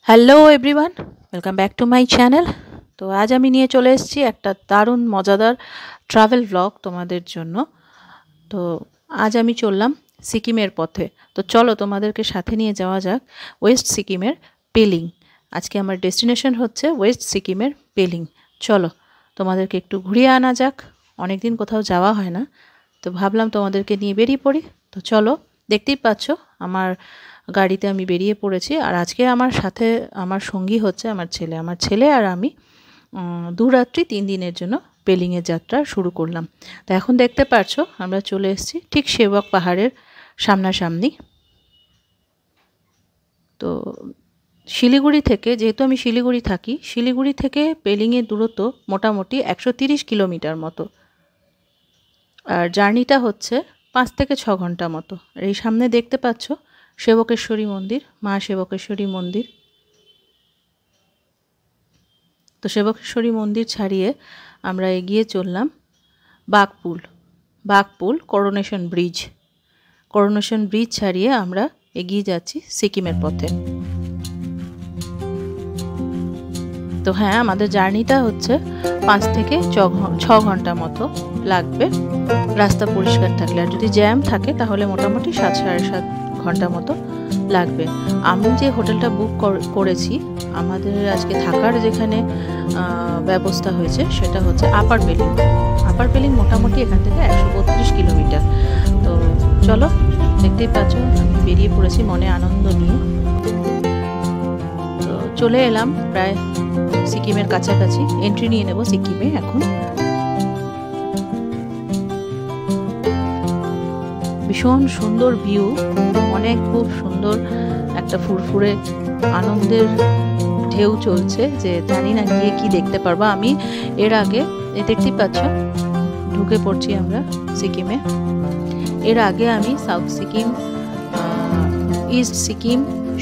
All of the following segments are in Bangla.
Hello everyone, welcome back to my channel. তো আজ আমি নিয়ে চলে এসেছি একটা দারুণ মজাদার ট্রাভেল ব্লগ তোমাদের জন্য। তো আজ আমি চললাম সিকিমের পথে। তো চলো তোমাদেরকে সাথে নিয়ে যাওয়া যাক ওয়েস্ট সিকিমের পেলিং। আজকে আমার ডেস্টিনেশন হচ্ছে ওয়েস্ট সিকিমের পেলিং। চলো তোমাদেরকে একটু ঘুরিয়ে আনা যাক, অনেক দিন কোথাও যাওয়া হয় না, তো ভাবলাম তোমাদেরকে নিয়ে বেরিয়ে পড়ি। তো চলো, দেখতেই পাচ্ছ আমার গাড়িতে আমি বেরিয়ে পড়েছি। আর আজকে আমার সাথে আমার সঙ্গী হচ্ছে আমার ছেলে আর আমি 2 রাত্রি 3 দিনের জন্য পেলিংয়ের যাত্রা শুরু করলাম। তো এখন দেখতে পাচ্ছ আমরা চলে এসেছি ঠিক সেবক পাহাড়ের সামনাসামনি। তো শিলিগুড়ি থেকে, যেহেতু আমি শিলিগুড়ি থাকি, শিলিগুড়ি থেকে পেলিংয়ের দূরত্ব মোটামুটি 130 কিলোমিটার মতো। আর জার্নিটা হচ্ছে 5 থেকে 6 ঘন্টা মতো। আর এই সামনে দেখতে পাচ্ছ সেবকেশ্বরী মন্দির, মা সেবকেশ্বরী মন্দির। তো সেবকেশ্বরী মন্দির ছাড়িয়ে আমরা এগিয়ে চললাম বাঘপুল করোনেশন ব্রিজ ছাড়িয়ে আমরা এগিয়ে যাচ্ছি সিকিমের পথে। তো হ্যাঁ, আমাদের জার্নিটা হচ্ছে 5 থেকে 6 ঘন্টা মতো লাগবে রাস্তা পরিষ্কার থাকলে। আর যদি জ্যাম থাকে তাহলে মোটামুটি 7-7.5 ঘন্টা মতো লাগবে। আমি যে হোটেলটা বুক করেছি, আমাদের আজকে থাকার যেখানে ব্যবস্থা হয়েছে সেটা হচ্ছে আপার পেলিং মোটামুটি এখান থেকে 132 কিলোমিটার। তো চলো, দেখতেই পাচ্ছ আমি বেরিয়ে পড়েছি মনে আনন্দ নিয়ে। তো চলে এলাম প্রায় সিকিমের কাছাকাছি, এন্ট্রি নিয়ে নেব সিকিমে এখন। ভীষণ সুন্দর ভিউ, খুব সুন্দর একটা ফুরফুরে আনন্দের ঢেউ চলছে, যে জানি না গিয়ে কি দেখতে পারবো। আমি এর আগে দেখতেই পাচ্ছ ঢুকে পড়ছি আমরা সিকিমে। এর আগে আমি সাউথ সিকিম, ইস্ট সিকিম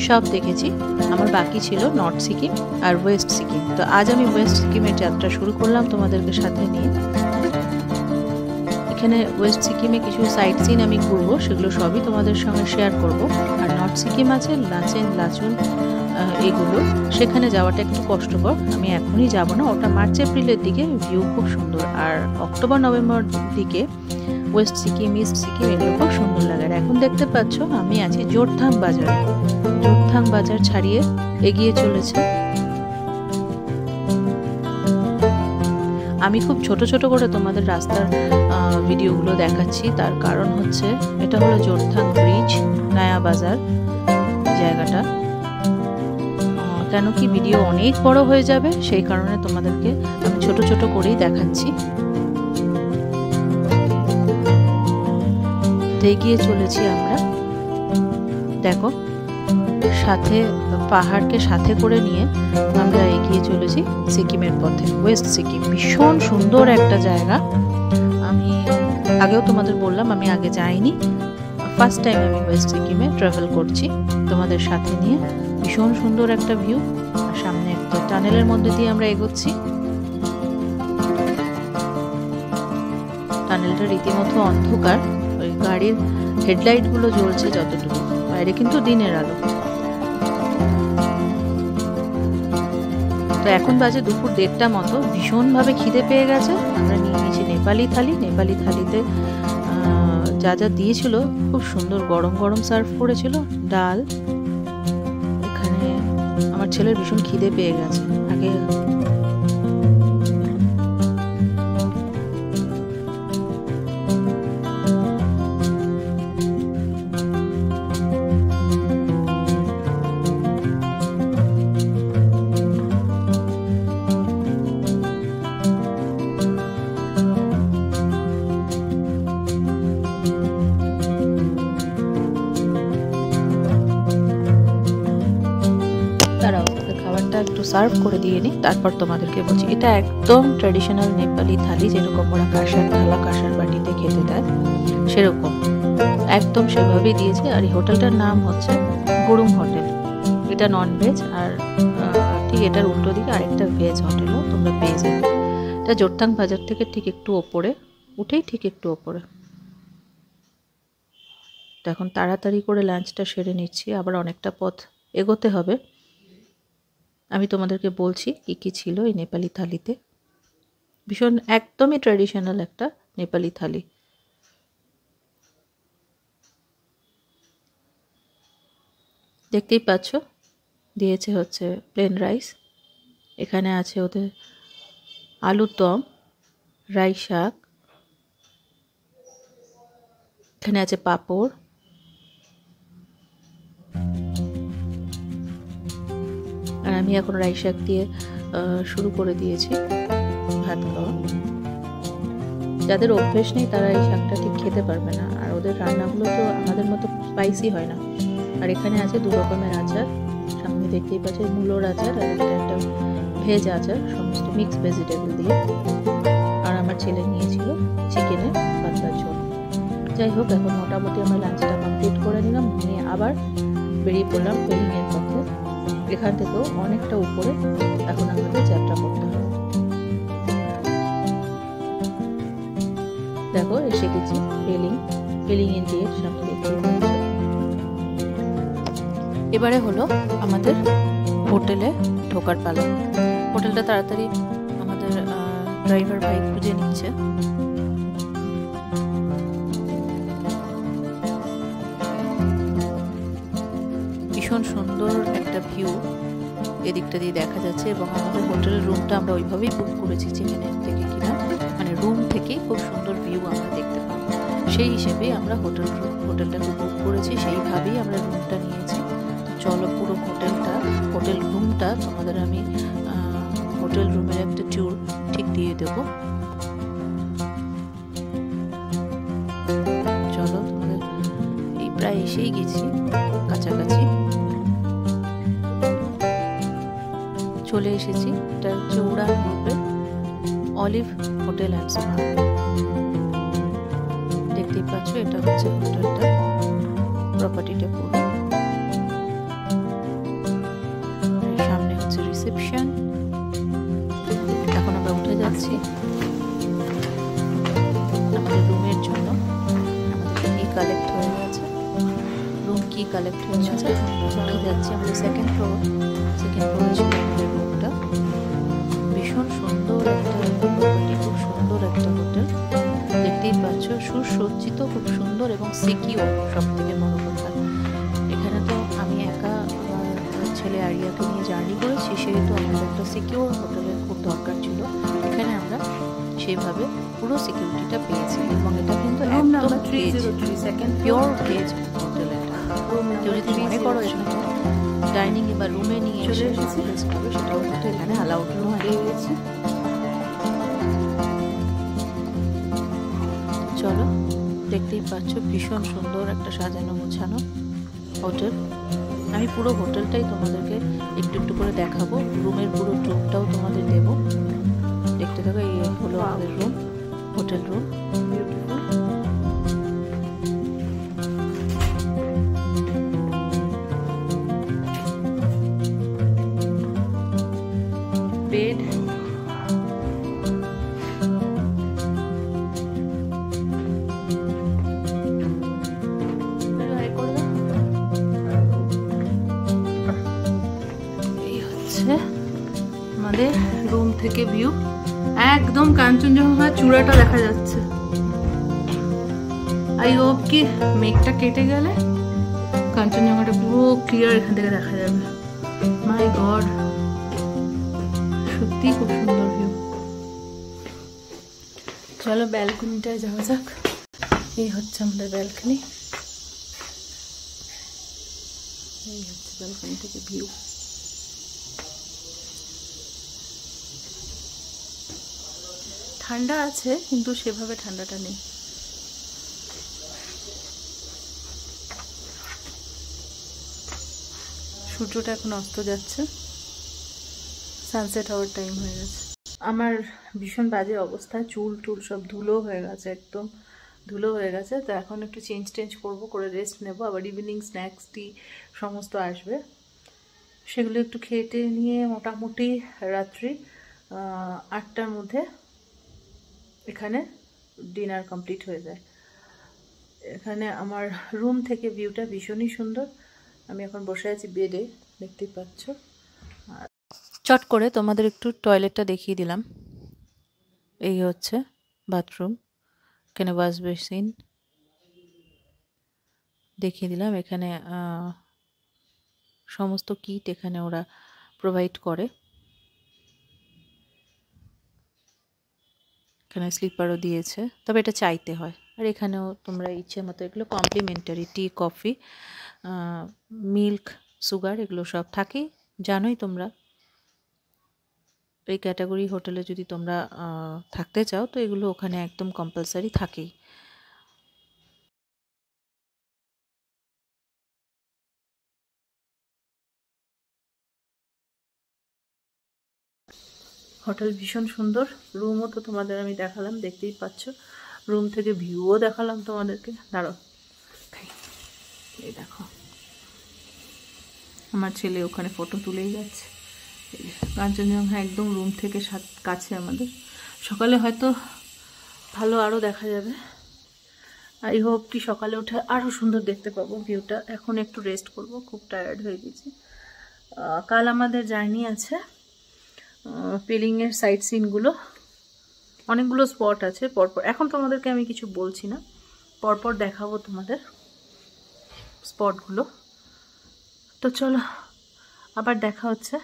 সব দেখেছি, আমার বাকি ছিল নর্থ সিকিম আর ওয়েস্ট সিকিম। তো আজ আমি ওয়েস্ট সিকিমের যাত্রা শুরু করলাম তোমাদেরকে সাথে নিয়ে। এখানে ওয়েস্ট সিকিমে কিছু সাইট সিন আমি ঘুরবো, সেগুলো সবই তোমাদের সঙ্গে শেয়ার করব। আর নর্থ সিকিম আছে লাচুন, এগুলো সেখানে যাওয়াটা একটু কষ্টকর, আমি এখনই যাব না। ওটা মার্চ এপ্রিলের দিকে ভিউ খুব সুন্দর। আর অক্টোবর নভেম্বর দিকে ওয়েস্ট সিকিম, ইস্ট সিকিম এগুলো খুব সুন্দর লাগে। আর এখন দেখতে পাচ্ছ আমি আছি জোরথাং বাজার ছাড়িয়ে এগিয়ে চলেছে। আমি খুব ছোট ছোট করে তোমাদের রাস্তার ভিডিওগুলো দেখাচ্ছি, তার কারণ হচ্ছে এটা হলো জোরথাং ব্রিজ, নয়া বাজার জায়গাটা। কেন কি ভিডিও অনেক বড় হয়ে যাবে, সেই কারণে তোমাদেরকে আমি ছোট ছোট করেই দেখাচ্ছি। এগিয়ে চলেছি আমরা, দেখো সাথে পাহাড়কে সাথে করে নিয়ে আমরা এগিয়ে চলেছি সিকিমের পথে। ওয়েস্ট সিকিম ভীষণ সুন্দর একটা জায়গা। আমি আগেও তোমাদের বললাম আমি আগে যাইনি, ফার্স্ট টাইম আমি ওয়েস্ট সিকিমে ট্রাভেল করছি তোমাদের সাথে নিয়ে। ভীষণ সুন্দর একটা ভিউ। আর সামনে একটা টানেলের মধ্যে দিয়ে আমরা এগোচ্ছি। টানেলটা রীতিমতো অন্ধকার, ওই গাড়ির হেডলাইট গুলো জ্বলছে যতটুকু, বাইরে কিন্তু দিনের আলো। তো এখন বাজে দুপুর 1:30 মতো, ভীষণভাবে খিদে পেয়ে গেছে। আমরা নিয়ে নিয়েছি নেপালি থালিতে যা যা দিয়েছিল খুব সুন্দর গরম গরম সার্ভ করেছিল, ডাল। এখানে আমার ছেলের ভীষণ খিদে পেয়ে গেছে আগে। খাবারটা একটু সার্ভ করে দিয়ে নিই, তারপর তোমাদেরকে বলছি। এটা একদম ট্র্যাডিশনাল নেপালি থালি, যেরকম ওরা কাঁসার থালা কাঁসার বাটিতে খেতে দেয় সেরকম একদম সেভাবেই দিয়েছে। আর এই হোটেলটার নাম হচ্ছে গুরুং হোটেল। এটা নন ভেজ, আর ঠিক এটার উল্টো দিকে আরেকটা ভেজ হোটেলও তোমরা পেয়ে যাবে। এটা জোরথাং বাজার থেকে ঠিক একটু ওপরে ঠিক একটু ওপরে। তো এখন তাড়াতাড়ি করে লাঞ্চটা সেরে নিচ্ছি, আবার অনেকটা পথ এগোতে হবে। আমি তোমাদেরকে বলছি কি কি ছিল এই নেপালি থালিতে। ভীষণ একদমই ট্র্যাডিশনাল একটা নেপালি থালি। দেখতেই পাচ্ছ, দিয়েছে হচ্ছে প্লেন রাইস, এখানে আছে ওদের আলুর দম, রাই শাক, এখানে আছে পাঁপড়, আর আমি এখন রাই শাক দিয়ে শুরু করে দিয়েছি ভাত খাওয়া। যাদের অভ্যেস নেই তারা এই শাকটা ঠিক খেতে পারবে না, আর ওদের রান্নাগুলো তো আমাদের মতো স্পাইসি হয় না। আর এখানে আছে 2 রকমের আচার, সামনে দেখতেই পাচ্ছ মূলোর আচার, আর এটা একটা ভেজ আচার, সমস্ত মিক্স ভেজিটেবল দিয়ে। আর আমার ছেলে নিয়েছিল চিকেনের পাতলা ঝোল। যাই হোক, এখন মোটামুটি আমরা লাঞ্চটা কমপ্লিট করে নিলাম, নিয়ে আবার বেরিয়ে পড়লাম পেলিংয়ের পথে। এখান থেকেও অনেকটা উপরে এখন আমাদের যাত্রা করতে হবে। দেখো এসে গেছি পেলিংয়ের গেট সামনে দেখতেই পাচ্ছ। এবারে হলো আমাদের হোটেলে ঢোকার পালা। হোটেলটা তাড়াতাড়ি আমাদের ড্রাইভার ভাই খুঁজে নিচ্ছে। ভীষণ সুন্দর একটা ভিউ এদিকটা দিয়ে দেখা যাচ্ছে, এবং আমাদের হোটেলের রুমটা আমরা ওইভাবেই বুক করেছি যেখানে থেকে কিনা মানে রুম থেকেই খুব সুন্দর ভিউ আমরা দেখতে পাবো। সেই হিসেবেই আমরা হোটেলটাকে বুক করেছি, সেইভাবেই আমরা রুমটা নিয়েছি। চলো পুরো হোটেল রুমটা তোমাদের আমি হোটেল রুমের একটা ট্যুর ঠিক দিয়ে দেবো। চলো, তোমাদের এই প্রায় এসেই গেছি, কাছাকাছি চলে এসেছি। এটা হচ্ছে উড়ান গ্রুপের অলিভ হোটেল অ্যান্ড স্পা। দেখতেই পাচ্ছ এটা হচ্ছে হোটেলটা, প্রপার্টিটা পুরো। সামনে হচ্ছে রিসেপশন। এখন আমরা উঠে যাচ্ছি আমাদের রুমের জন্য। আমাদের কি কালেক্ট হয়ে গেছে, রুম কি কালেক্ট হয়ে গেছে, উঠে যাচ্ছি আমাদের সেকেন্ড ফ্লোরে ছিল আমাদের রুমটা। ভীষণ সুন্দর একটা প্রপার্টি, খুব সুন্দর একটা হোটেল। দেখতেই পাচ্ছ সুসজ্জিত, খুব সুন্দর এবং সিকিউর। সব থেকে বড় কথা, এখানে তো আমি একা আমার ছেলে আরিয়াকে নিয়ে জার্নি করেছি, সেহেতু আমাদের একটা সিকিউর হোটেলের খুব দরকার ছিল। এখানে আমরা সেভাবে পুরো সিকিউরিটিটা পেয়েছি, এবং এটা কিন্তু একদম পিওর ভেজ হোটেল। এটা যদি মনে করো এখানে ডাইনিং বা রুমে নিয়ে চলে এসেছি, সেটাও কিন্তু এখানে অ্যালাউড নয়। চলো, দেখতেই পাচ্ছ ভীষণ সুন্দর একটা সাজানো গোছানো হোটেল। আমি পুরো হোটেলটাই তোমাদেরকে একটু একটু করে দেখাবো, রুমের পুরো টুরটাও তোমাদের দেবো, দেখতে থাকো। এই হলো আমাদের রুম, হোটেল রুম। বেড, আমাদের রুম থেকে ভিউ একদম কাঞ্চনজঙ্ঘা চূড়াটা দেখা যাচ্ছে। আই হোপ কি মেঘটা কেটে গেলে কাঞ্চনজঙ্ঘাটা পুরো ক্লিয়ার এখান থেকে দেখা যাবে। মাই গড, সত্যি খুব সুন্দর ভিউ। চলো ব্যালকনিটায় যাওয়া যাক। এই হচ্ছে আমাদের ব্যালকনি, এই হচ্ছে ব্যালকনি থেকে ভিউ। ঠান্ডা আছে কিন্তু সেভাবে ঠান্ডাটা নেই। সূর্যটা এখন অস্ত যাচ্ছে, সানসেট হওয়ার টাইম হয়ে গেছে। আমার ভীষণ বাজে অবস্থা, চুল টুল সব ধুলো হয়ে গেছে, একদম ধুলো হয়ে গেছে। তো এখন একটু চেঞ্জ করবো, করে রেস্ট নেবো। আবার ইভিনিং স্ন্যাক্স টি সমস্ত আসবে, সেগুলো একটু খেটে নিয়ে মোটামুটি রাত্রি 8টার মধ্যে এখানে ডিনার কমপ্লিট হয়ে যায়। এখানে আমার রুম থেকে ভিউটা ভীষণই সুন্দর। আমি এখন বসে আছি বেডে, দেখতেই পাচ্ছ। আর চট করে তোমাদের একটু টয়লেটটা দেখিয়ে দিলাম। এই হচ্ছে বাথরুম, এখানে ওয়াশ বেসিন দেখিয়ে দিলাম। এখানে সমস্ত কিট এখানে ওরা প্রোভাইড করে। এখানে স্লিপারও দিয়েছে, তবে এটা চাইতে হয়। আর এখানেও তোমরা ইচ্ছে মতো এগুলো কমপ্লিমেন্টারি, টি, কফি, মিল্ক, সুগার এগুলো সব থাকেই। জানোই তোমরা এই ক্যাটাগরি হোটেলে যদি তোমরা থাকতে চাও তো এগুলো ওখানে একদম কম্পালসারি থাকেই। হোটেল ভীষণ সুন্দর। রুমও তো তোমাদের আমি দেখালাম, দেখতেই পাচ্ছ। রুম থেকে ভিউও দেখালাম তোমাদেরকে। দাঁড়াও, এই দেখো আমার ছেলে ওখানে ফটো তুলেই যাচ্ছে। কাঞ্চনজঙ্ঘা একদম রুম থেকে কাছে আমাদের। সকালে হয়তো ভালো আরও দেখা যাবে। আই হোপ কি সকালে উঠে আরও সুন্দর দেখতে পাবো ভিউটা। এখন একটু রেস্ট করব, খুব টায়ার্ড হয়ে গেছি। কাল আমাদের জার্নি আছে পেলিংয়ের সাইট সিনগুলো, অনেকগুলো স্পট আছে পরপর। এখন তোমাদেরকে আমি কিছু বলছি না, পরপর দেখাবো তোমাদের স্পটগুলো। তো চলো আবার দেখা হচ্ছে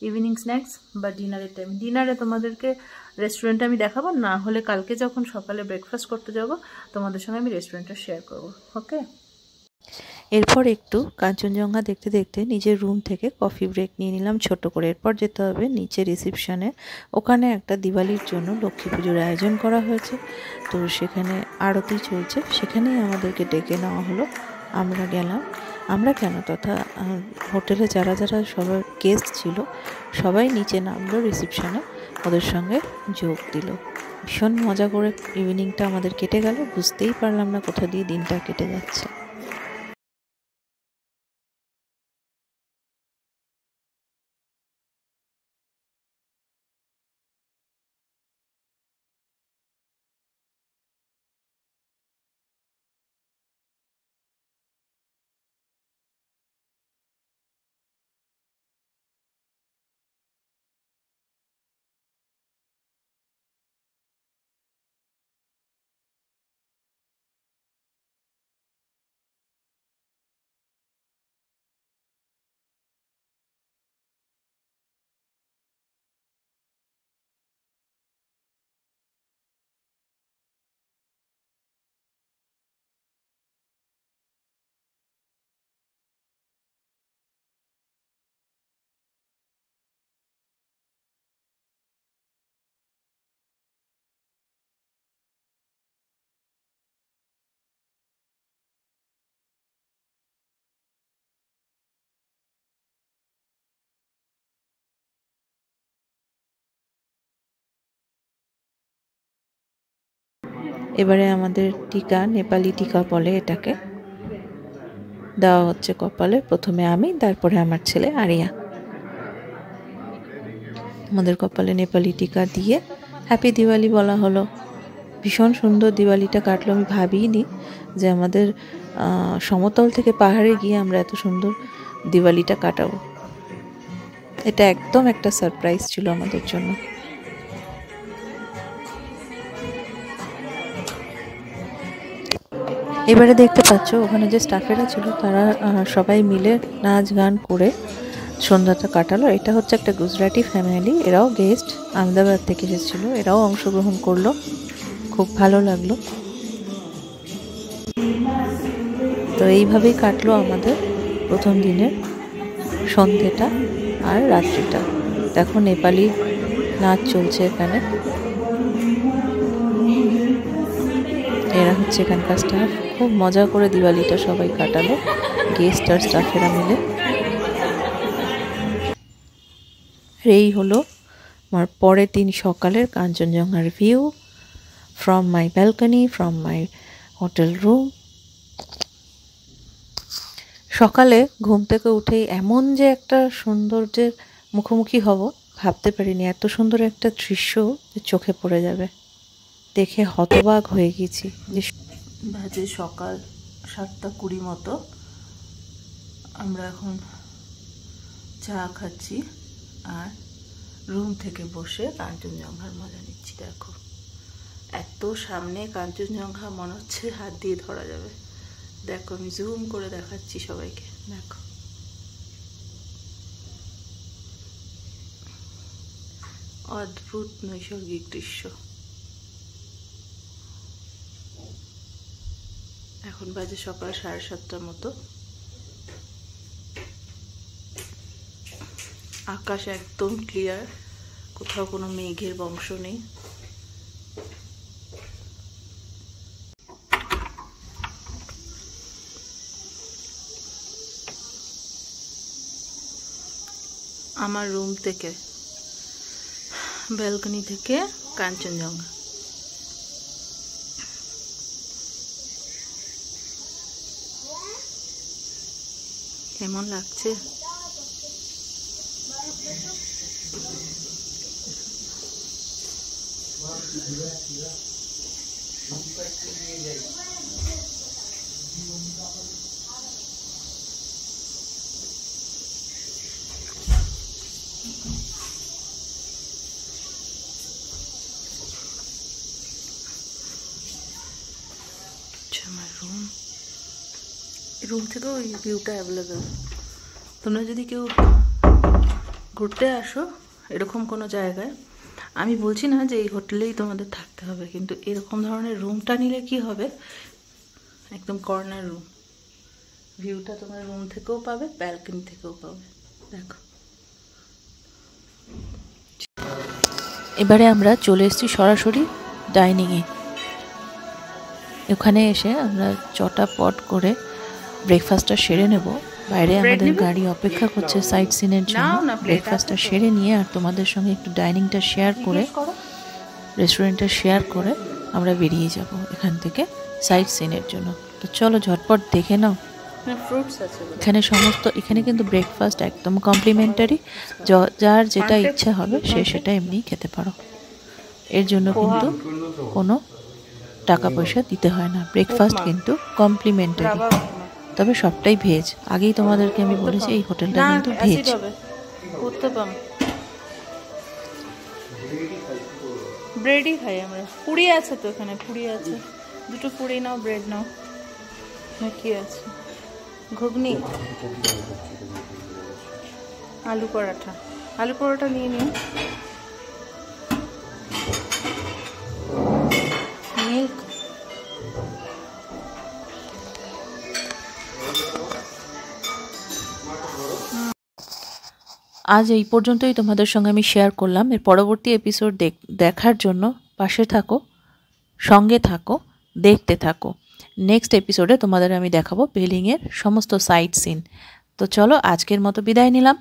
ইভিনিং স্ন্যাক্স বা ডিনারের টাইম। ডিনারে তোমাদেরকে রেস্টুরেন্টে আমি দেখাবো, না হলে কালকে যখন সকালে ব্রেকফাস্ট করতে যাব তোমাদের সঙ্গে আমি রেস্টুরেন্টটা শেয়ার করব। ওকে। এরপর একটু কাঞ্চনজঙ্ঘা দেখতে দেখতে নিজের রুম থেকে কফি ব্রেক নিয়ে নিলাম ছোট করে। এরপর যেতে হবে নিচে রিসেপশনে, ওখানে একটা দিওয়ালির জন্য লক্ষ্মী পুজোর আয়োজন করা হয়েছে। তো সেখানে আরতি চলছে, সেখানেই আমাদেরকে ডেকে নেওয়া হলো। আমরা গেলাম। আমরা কেন, তথা হোটেলে যারা যারা সবার গেস্ট ছিল সবাই নিচে নামলো রিসেপশনে, ওদের সঙ্গে যোগ দিল। ভীষণ মজা করে ইভিনিংটা আমাদের কেটে গেল, বুঝতেই পারলাম না কোথা দিয়ে দিনটা কেটে যাচ্ছে। এবারে আমাদের টিকা, নেপালি টিকা বলে এটাকে, দেওয়া হচ্ছে কপালে। প্রথমে আমি, তারপরে আমার ছেলে আরিয়া। আমাদের কপালে নেপালি টিকা দিয়ে হ্যাপি দিওয়ালি বলা হলো। ভীষণ সুন্দর দিওয়ালিটা কাটলো। আমি ভাবিনি যে আমাদের সমতল থেকে পাহাড়ে গিয়ে আমরা এত সুন্দর দিওয়ালিটা কাটাবো। এটা একদম একটা সারপ্রাইজ ছিল আমাদের জন্য। এবারে দেখতে পাচ্ছ ওখানে যে স্টাফেরা ছিল তারা সবাই মিলে নাচ গান করে সন্ধ্যাটা কাটালো। এটা হচ্ছে একটা গুজরাটি ফ্যামিলি, এরাও গেস্ট, আহমেদাবাদ থেকে এসেছিলো, এরাও অংশগ্রহণ করলো। খুব ভালো লাগলো। তো এইভাবেই কাটলো আমাদের প্রথম দিনের সন্ধ্যেটা আর রাত্রিটা। দেখো নেপালি নাচ চলছে এখানে। এরা হচ্ছে এখানকার স্টাফ। খুব মজা করে দিওয়ালিটা সবাই কাটালো, গেস্ট আর স্টাফেরা মিলে। এই হলো আমার পরের দিন সকালের কাঞ্চনজঙ্ঘার view from my balcony, from my hotel room. সকালে ঘুম থেকে উঠেই এমন যে একটা সৌন্দর্যের মুখোমুখি হব ভাবতে পারিনি। এত সুন্দর একটা দৃশ্য চোখে পড়ে যাবে, দেখে হতবাক হয়ে গেছি। যে বাজে সকাল 7:20 মতো, আমরা এখন চা খাচ্ছি। আর রুম থেকে বসে কাঞ্চনজঙ্ঘার মজা নিচ্ছি। দেখো এত সামনে কাঞ্চনজঙ্ঘা, মনে হচ্ছে হাত দিয়ে ধরা যাবে। দেখো আমি জুম করে দেখাচ্ছি সবাইকে। দেখো অদ্ভুত নৈসর্গিক দৃশ্য। এখন বাজে সকাল 7:30টার মতো। আকাশ একদম ক্লিয়ার, কোথাও কোনো মেঘের বংশ নেই। আমার রুম থেকে, ব্যালকনি থেকে কাঞ্চনজঙ্ঘা। কেমন লাগছে? আমার রুম থেকেও এই ভিউটা অ্যাভেলেবেল। তোমরা যদি কেউ ঘুরতে আসো এরকম কোনো জায়গায়, আমি বলছি না যে এই হোটেলেই তোমাদের থাকতে হবে, কিন্তু এরকম ধরনের রুমটা নিলে কি হবে, একদম কর্নার রুম, ভিউটা তোমরা রুম থেকেও পাবে, ব্যালকনি থেকেও পাবে। দেখো এবারে আমরা চলে এসেছি সরাসরি ডাইনিংয়ে। ওখানে এসে আমরা চটাপট করে ব্রেকফাস্টটা সেরে নেব। বাইরে আমাদের গাড়ি অপেক্ষা করছে সাইট সিনের জন্য। ব্রেকফাস্টটা সেরে নিয়ে আর তোমাদের সঙ্গে একটু ডাইনিংটা শেয়ার করে, রেস্টুরেন্টটা শেয়ার করে আমরা বেরিয়ে যাব এখান থেকে সাইট সিনের জন্য। তো চলো ঝটপট দেখে নাও। এখানে এখানে কিন্তু ব্রেকফাস্ট একদম কমপ্লিমেন্টারি, যার যেটা ইচ্ছা হবে সে সেটা এমনি খেতে পারো। এর জন্য কিন্তু কোনো টাকা পয়সা দিতে হয় না। ব্রেকফাস্ট কিন্তু কমপ্লিমেন্টারি, তবে সবটাই ভেজ। আগেই তোমাদেরকে আমি বলেছি এই হোটেলটা কিন্তু ভেজ। ব্রেডই খাই আমরা। পুরি আছে তো এখানে, পুরি আছে, দুটো পুরি নাও, ব্রেড নাও। কি আছে? ঘুগনি, আলু পরাঠা। আলু পরোটা নিয়ে নিন। মিল্ক, আজ এই পর্যন্তই তোমাদের সঙ্গে আমি শেয়ার করলাম। এর পরবর্তী এপিসোড দেখার জন্য পাশে থাকো, সঙ্গে থাকো, দেখতে থাকো। নেক্সট এপিসোডে তোমাদের আমি দেখাবো বেলিংয়ের সমস্ত সাইট সিন। তো চলো আজকের মতো বিদায় নিলাম।